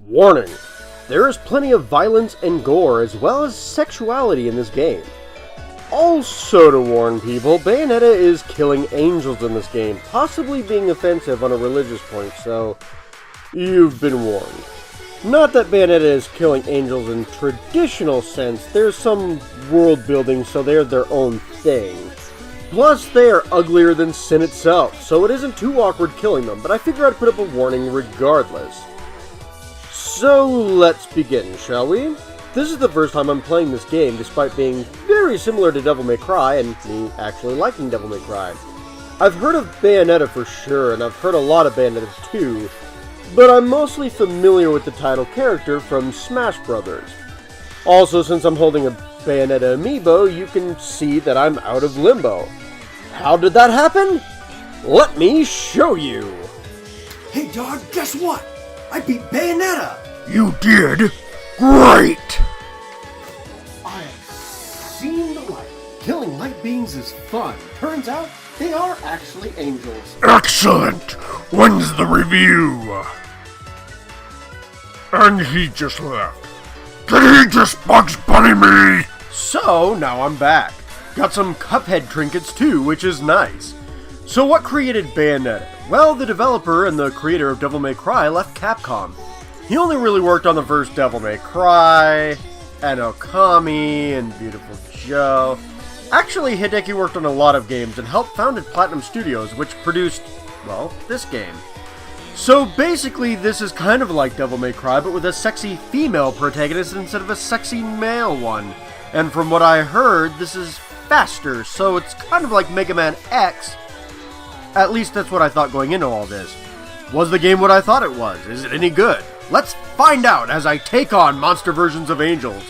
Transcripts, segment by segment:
Warning! There is plenty of violence and gore as well as sexuality in this game. Also to warn people, Bayonetta is killing angels in this game, possibly being offensive on a religious point, so you've been warned. Not that Bayonetta is killing angels in traditional sense, there's some world building so they're their own thing. Plus, they are uglier than sin itself, so it isn't too awkward killing them, but I figure I'd put up a warning regardless. So let's begin, shall we? This is the first time I'm playing this game, despite being very similar to Devil May Cry, and me actually liking Devil May Cry. I've heard of Bayonetta for sure, and I've heard a lot of Bayonetta 2, but I'm mostly familiar with the title character from Smash Brothers. Also, since I'm holding a Bayonetta amiibo, you can see that I'm out of Limbo. How did that happen? Let me show you! Hey dog, guess what? I beat Bayonetta! You did? Great! I've seen the light. Killing light beings is fun. Turns out, they are actually angels. Excellent! When's the review? And he just left. Did he just Bugs Bunny me? So, now I'm back. Got some Cuphead trinkets too, which is nice. So what created Bayonetta? Well, the developer and the creator of Devil May Cry left Capcom. He only really worked on the first Devil May Cry, and Okami, and Beautiful Joe. Actually, Hideki worked on a lot of games and helped founded Platinum Studios, which produced, well, this game. So basically, this is kind of like Devil May Cry, but with a sexy female protagonist instead of a sexy male one. And from what I heard, this is faster, so it's kind of like Mega Man X. At least that's what I thought going into all this. Was the game what I thought it was? Is it any good? Let's find out as I take on monster versions of angels.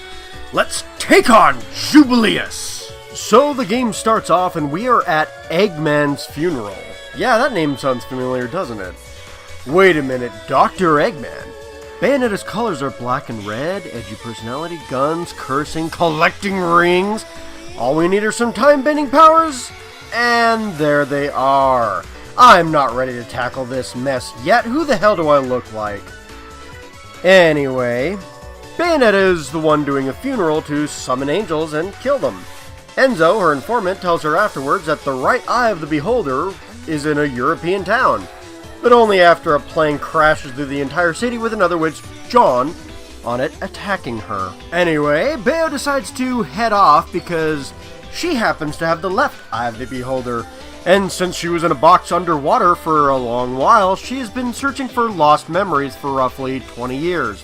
Let's take on Jubileus! So the game starts off and we are at Eggman's funeral. Yeah, that name sounds familiar, doesn't it? Wait a minute, Dr. Eggman? Bayonetta's colors are black and red, edgy personality, guns, cursing, collecting rings. All we need are some time-bending powers, and there they are. I'm not ready to tackle this mess yet. Who the hell do I look like? Anyway, Bayonetta is the one doing a funeral to summon angels and kill them. Enzo, her informant, tells her afterwards that the right eye of the beholder is in a European town, but only after a plane crashes through the entire city with another witch, John, on it attacking her. Anyway, Bayo decides to head off because she happens to have the left eye of the beholder, and since she was in a box underwater for a long while, she has been searching for lost memories for roughly 20 years.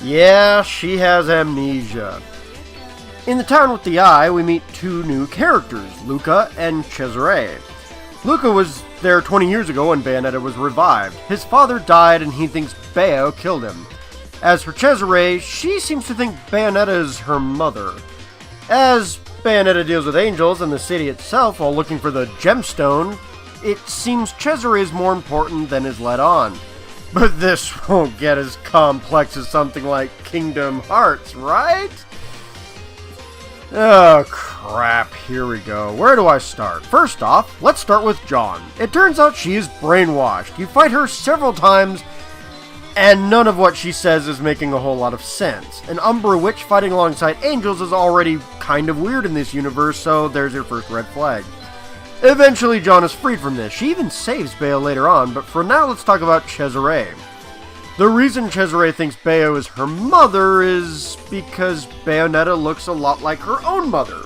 Yeah, she has amnesia. In the town with the eye, we meet two new characters, Luca and Cesare. Luca was there 20 years ago when Bayonetta was revived. His father died and he thinks Bayo killed him. As for Cesare, she seems to think Bayonetta is her mother. As Bayonetta deals with angels and the city itself while looking for the gemstone, it seems Cesare is more important than is let on. But this won't get as complex as something like Kingdom Hearts, right? Oh crap, here we go. Where do I start? First off, let's start with John. It turns out she is brainwashed. You fight her several times, and none of what she says is making a whole lot of sense. An Umbra witch fighting alongside angels is already kind of weird in this universe, so there's your first red flag. Eventually, John is freed from this. She even saves Bayo later on, but for now, let's talk about Cesare. The reason Cesare thinks Bayo is her mother is because Bayonetta looks a lot like her own mother.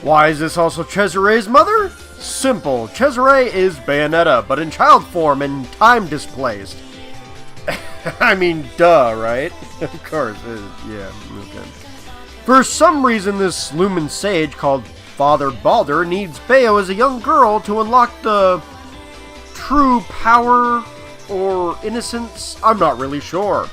Why is this also Cesare's mother? Simple. Cesare is Bayonetta, but in child form and time displaced. I mean, duh, right? Of course, yeah, okay. For some reason, this Lumen Sage called Father Balder needs Bayo as a young girl to unlock the true power or innocence? I'm not really sure.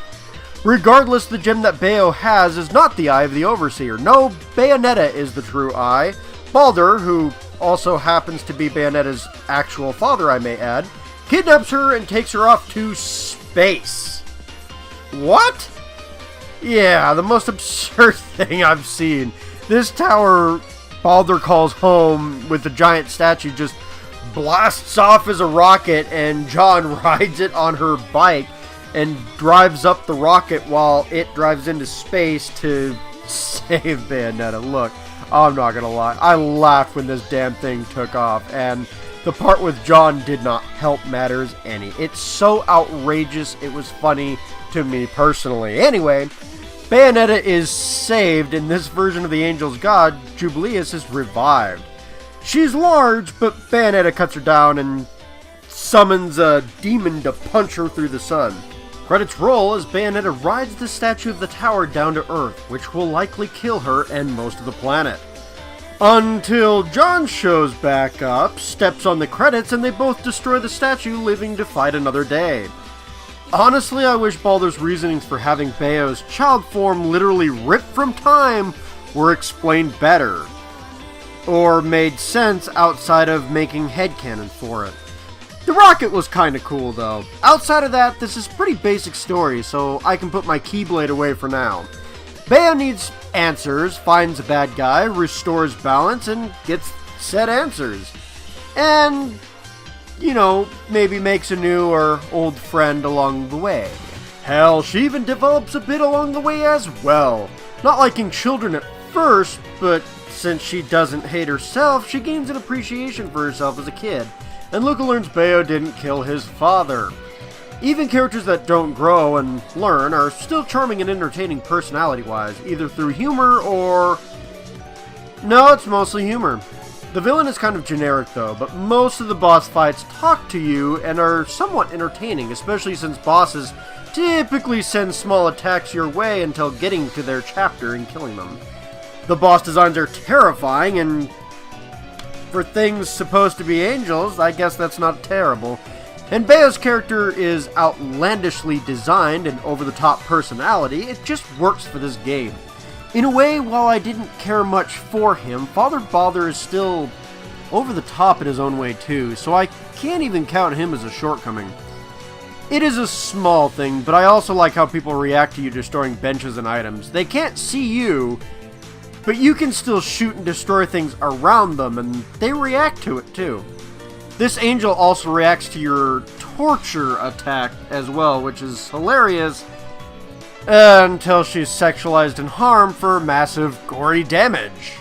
Regardless, the gem that Bayo has is not the Eye of the Overseer. No, Bayonetta is the true Eye. Balder, who also happens to be Bayonetta's actual father, I may add, kidnaps her and takes her off to space. What? Yeah, the most absurd thing I've seen. This tower Balder calls home with the giant statue just blasts off as a rocket and John rides it on her bike and drives up the rocket while it drives into space to save Bayonetta. Look, I'm not gonna lie, I laughed when this damn thing took off, and the part with John did not help matters any. It's so outrageous, it was funny to me personally. Anyway, Bayonetta is saved, and this version of the angel's god, Jubileus, is revived. She's large, but Bayonetta cuts her down and summons a demon to punch her through the sun. Credits roll as Bayonetta rides the statue of the tower down to Earth, which will likely kill her and most of the planet. Until John shows back up, steps on the credits, and they both destroy the statue, living to fight another day. Honestly, I wish Baldur's reasonings for having Bayo's child form literally ripped from time were explained better, or made sense outside of making headcanon for it. The rocket was kinda cool though. Outside of that, this is pretty basic story, so I can put my Keyblade away for now. Bayo needs answers, finds a bad guy, restores balance, and gets said answers. And, you know, maybe makes a new or old friend along the way. Hell, she even develops a bit along the way as well. Not liking children at first, but since she doesn't hate herself, she gains an appreciation for herself as a kid. And Luca learns Bayo didn't kill his father. Even characters that don't grow and learn are still charming and entertaining personality-wise, either through humor or... No, it's mostly humor. The villain is kind of generic though, but most of the boss fights talk to you and are somewhat entertaining, especially since bosses typically send small attacks your way until getting to their chapter and killing them. The boss designs are terrifying, and for things supposed to be angels, I guess that's not terrible. And Bayo's character is outlandishly designed and over-the-top personality. It just works for this game. In a way, while I didn't care much for him, Father Baldur is still over-the-top in his own way too, so I can't even count him as a shortcoming. It is a small thing, but I also like how people react to you destroying benches and items. They can't see you, but you can still shoot and destroy things around them, and they react to it too. This angel also reacts to your torture attack as well, which is hilarious, until she's sexualized and harmed for massive gory damage.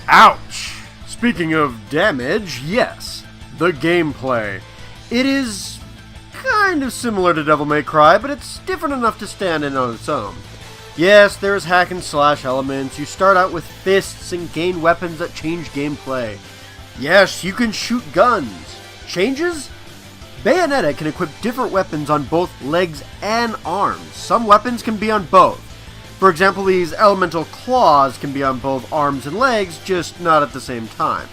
Ouch! Speaking of damage, yes, the gameplay. It is kind of similar to Devil May Cry, but it's different enough to stand in on its own. Yes, there's hack and slash elements. You start out with fists and gain weapons that change gameplay. Yes, you can shoot guns. Changes? Bayonetta can equip different weapons on both legs and arms. Some weapons can be on both. For example, these elemental claws can be on both arms and legs, just not at the same time.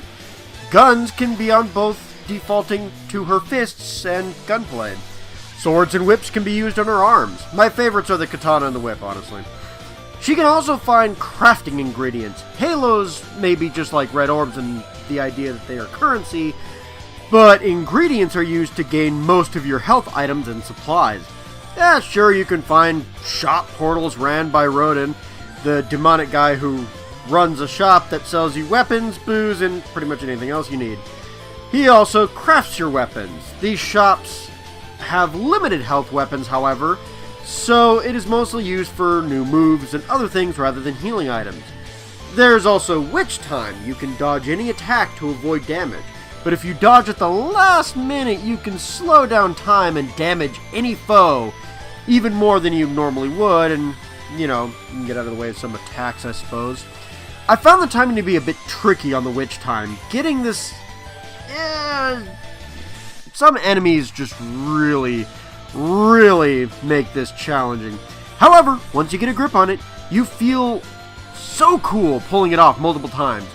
Guns can be on both, defaulting to her fists and gunplay. Swords and whips can be used on her arms. My favorites are the katana and the whip, honestly. She can also find crafting ingredients. Halos may be just like red orbs and the idea that they are currency, but ingredients are used to gain most of your health items and supplies. Yeah, sure, you can find shop portals ran by Rodin, the demonic guy who runs a shop that sells you weapons, booze, and pretty much anything else you need. He also crafts your weapons. These shops have limited health weapons, however, so it is mostly used for new moves and other things rather than healing items. There's also Witch Time. You can dodge any attack to avoid damage, but if you dodge at the last minute, you can slow down time and damage any foe even more than you normally would, and, you know, you can get out of the way of some attacks, I suppose. I found the timing to be a bit tricky on the Witch Time. Getting this... some enemies just really make this challenging. However, once you get a grip on it, you feel so cool pulling it off multiple times.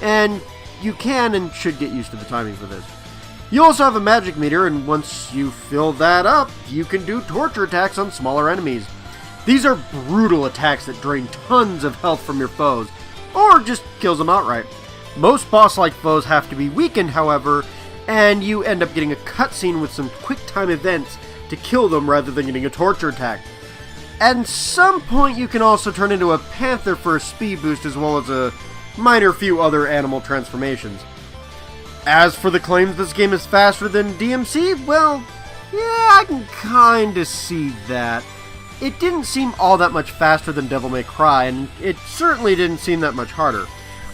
And you can and should get used to the timing for this. You also have a magic meter, and once you fill that up, you can do torture attacks on smaller enemies. These are brutal attacks that drain tons of health from your foes, or just kills them outright. Most boss-like foes have to be weakened, however, and you end up getting a cutscene with some quick-time events to kill them rather than getting a torture attack. At some point, you can also turn into a panther for a speed boost, as well as a minor few other animal transformations. As for the claims this game is faster than DMC, well, Yeah, I can kinda see that. It didn't seem all that much faster than Devil May Cry, and it certainly didn't seem that much harder.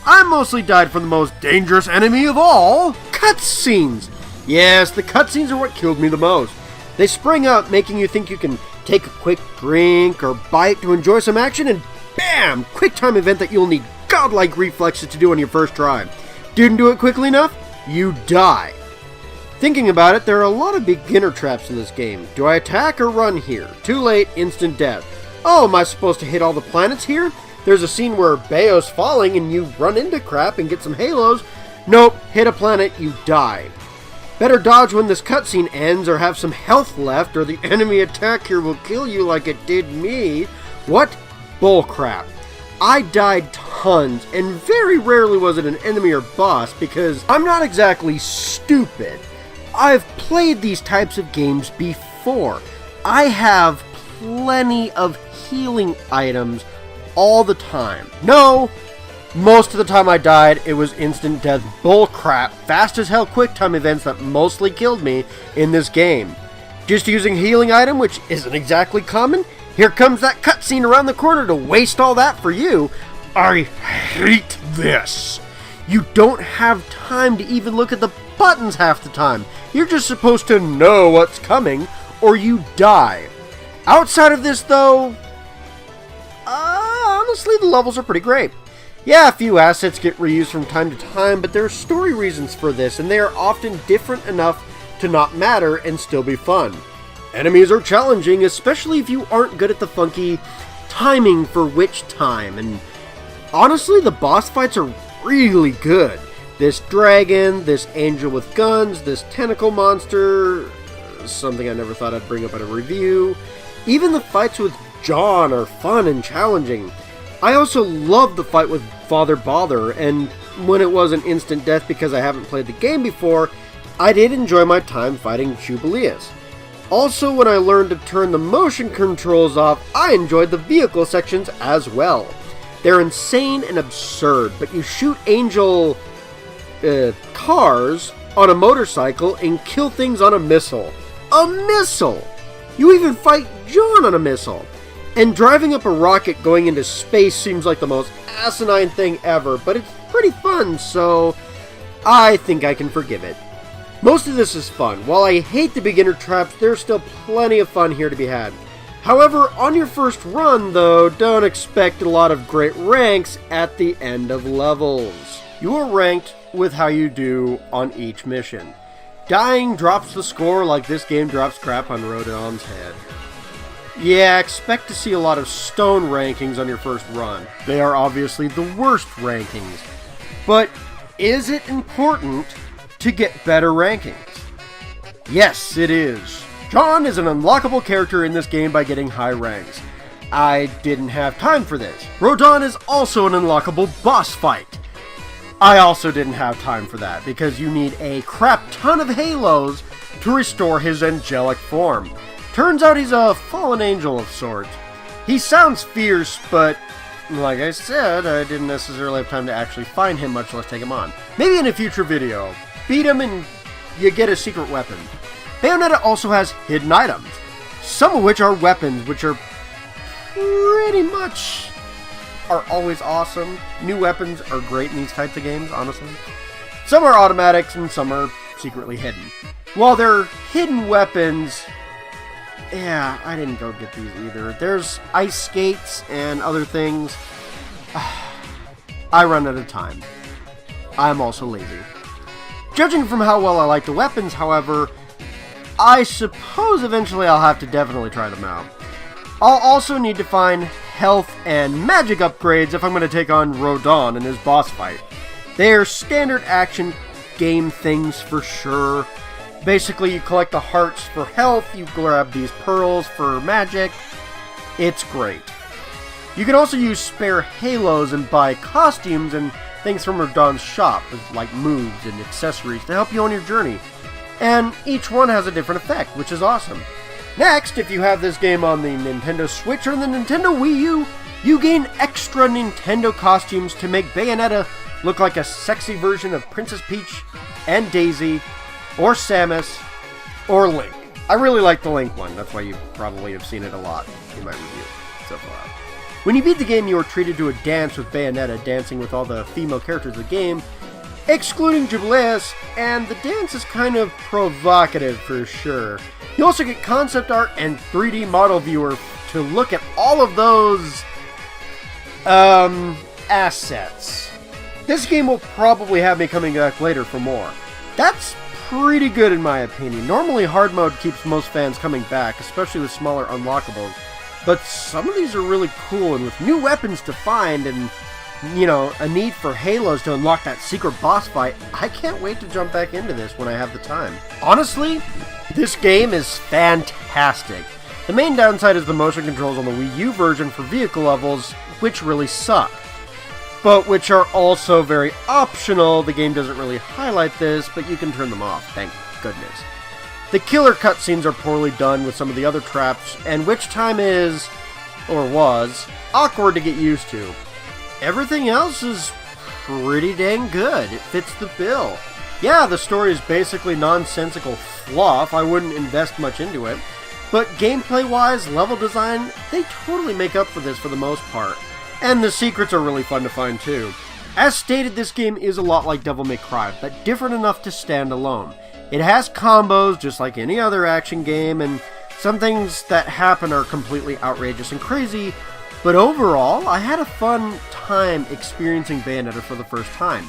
I mostly died from the most dangerous enemy of all, cutscenes. Yes, the cutscenes are what killed me the most. They spring up, making you think you can take a quick drink or bite to enjoy some action, and bam! Quick time event that you'll need godlike reflexes to do on your first try. Didn't do it quickly enough? You die. Thinking about it, there are a lot of beginner traps in this game. Do I attack or run here? Too late, instant death. Oh, am I supposed to hit all the planets here? There's a scene where Bayo's falling and you run into crap and get some halos. Nope, hit a planet, you die. Better dodge when this cutscene ends or have some health left, or the enemy attack here will kill you like it did me. What? Bullcrap. I died tons, and very rarely was it an enemy or boss, because I'm not exactly stupid. I've played these types of games before. I have plenty of healing items all the time. No, most of the time I died, it was instant death bullcrap, fast as hell quick time events that mostly killed me in this game. Just using healing item, which isn't exactly common. Here comes that cutscene around the corner to waste all that for you. I hate this. You don't have time to even look at the buttons half the time. You're just supposed to know what's coming, or you die. Outside of this, though, honestly, the levels are pretty great. Yeah, a few assets get reused from time to time, but there are story reasons for this, and they are often different enough to not matter and still be fun. Enemies are challenging, especially if you aren't good at the funky timing for which time, and honestly, the boss fights are really good. This dragon, this angel with guns, this tentacle monster, something I never thought I'd bring up in a review. Even the fights with John are fun and challenging. I also love the fight with Father Bother, and when it was an instant death because I haven't played the game before, I did enjoy my time fighting Jubileus. Also, when I learned to turn the motion controls off, I enjoyed the vehicle sections as well. They're insane and absurd, but you shoot angel cars on a motorcycle and kill things on a missile. A missile! You even fight John on a missile. And driving up a rocket going into space seems like the most asinine thing ever, but it's pretty fun, so I think I can forgive it. Most of this is fun. While I hate the beginner traps, there's still plenty of fun here to be had. However, on your first run, though, don't expect a lot of great ranks at the end of levels. You are ranked with how you do on each mission. Dying drops the score like this game drops crap on Rodon's head. Yeah, expect to see a lot of stone rankings on your first run. They are obviously the worst rankings. But is it important to get better rankings? Yes, it is. John is an unlockable character in this game by getting high ranks. I didn't have time for this. Rodon is also an unlockable boss fight. I also didn't have time for that, because you need a crap ton of halos to restore his angelic form. Turns out he's a fallen angel of sorts. He sounds fierce, but like I said, I didn't necessarily have time to actually find him, much less take him on. Maybe in a future video. Beat him and you get a secret weapon. Bayonetta also has hidden items, some of which are weapons, which are pretty much are always awesome. New weapons are great in these types of games, honestly. Some are automatics and some are secretly hidden. While they're hidden weapons, yeah, I didn't go get these either. There's ice skates and other things. I run out of time. I'm also lazy. Judging from how well I like the weapons, however, I suppose eventually I'll have to definitely try them out. I'll also need to find health and magic upgrades if I'm going to take on Rodon in his boss fight. They're standard action game things for sure. Basically, you collect the hearts for health, you grab these pearls for magic. It's great. You can also use spare halos and buy costumes and things from Rodon's shop, like moves and accessories to help you on your journey. And each one has a different effect, which is awesome. Next, if you have this game on the Nintendo Switch or the Nintendo Wii U, you gain extra Nintendo costumes to make Bayonetta look like a sexy version of Princess Peach and Daisy, or Samus, or Link. I really like the Link one. That's why you probably have seen it a lot in my review so far. When you beat the game, you are treated to a dance with Bayonetta, dancing with all the female characters of the game, excluding Jubileus, and the dance is kind of provocative for sure. You also get concept art and 3D model viewer to look at all of those assets. This game will probably have me coming back later for more. That's pretty good in my opinion. Normally hard mode keeps most fans coming back, especially with smaller unlockables, but some of these are really cool, and with new weapons to find and, you know, a need for halos to unlock that secret boss fight, I can't wait to jump back into this when I have the time. Honestly, this game is fantastic. The main downside is the motion controls on the Wii U version for vehicle levels, which really suck, but which are also very optional. The game doesn't really highlight this, but you can turn them off, thank goodness. The killer cutscenes are poorly done with some of the other traps, and which time is, or was, awkward to get used to. Everything else is pretty dang good. It fits the bill. Yeah, the story is basically nonsensical fluff. I wouldn't invest much into it. But gameplay-wise, level design, they totally make up for this for the most part. And the secrets are really fun to find too. As stated, this game is a lot like Devil May Cry, but different enough to stand alone. It has combos just like any other action game, and some things that happen are completely outrageous and crazy, but overall, I had a fun time experiencing Bayonetta for the first time.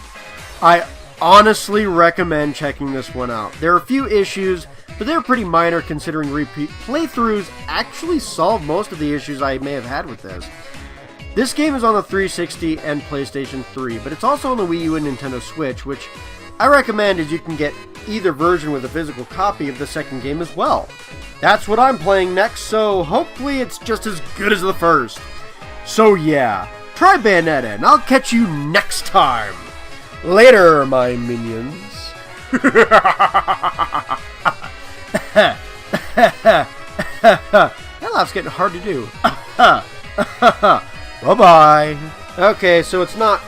I honestly recommend checking this one out. There are a few issues, but they're pretty minor considering repeat playthroughs actually solve most of the issues I may have had with this. This game is on the 360 and PlayStation 3, but it's also on the Wii U and Nintendo Switch, which I recommend as you can get either version with a physical copy of the second game as well. That's what I'm playing next, so hopefully it's just as good as the first. So yeah, try Bayonetta, and I'll catch you next time. Later, my minions. That laugh's getting hard to do. Bye-bye. Okay, so it's not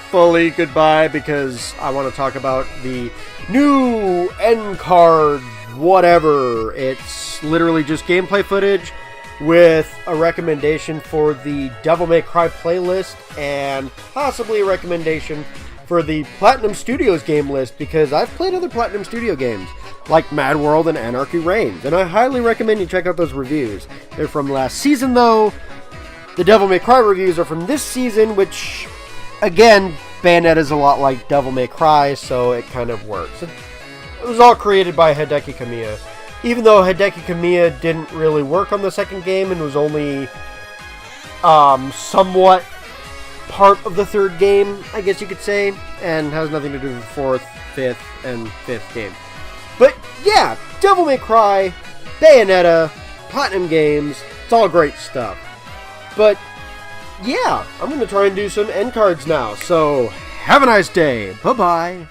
fully goodbye because I want to talk about the new end card whatever. It's literally just gameplay footage with a recommendation for the Devil May Cry playlist and possibly a recommendation for the Platinum Studios game list, because I've played other Platinum Studio games like Mad World and Anarchy Reigns, and I highly recommend you check out those reviews. They're from last season though. The Devil May Cry reviews are from this season, which, again, Bayonetta is a lot like Devil May Cry, so it kind of works. It was all created by Hideki Kamiya. Even though Hideki Kamiya didn't really work on the second game and was only somewhat part of the third game, I guess you could say, and has nothing to do with the fourth, fifth, and fifth game. But yeah, Devil May Cry, Bayonetta, Platinum Games, it's all great stuff. But yeah, I'm going to try and do some end cards now, so have a nice day. Bye-bye.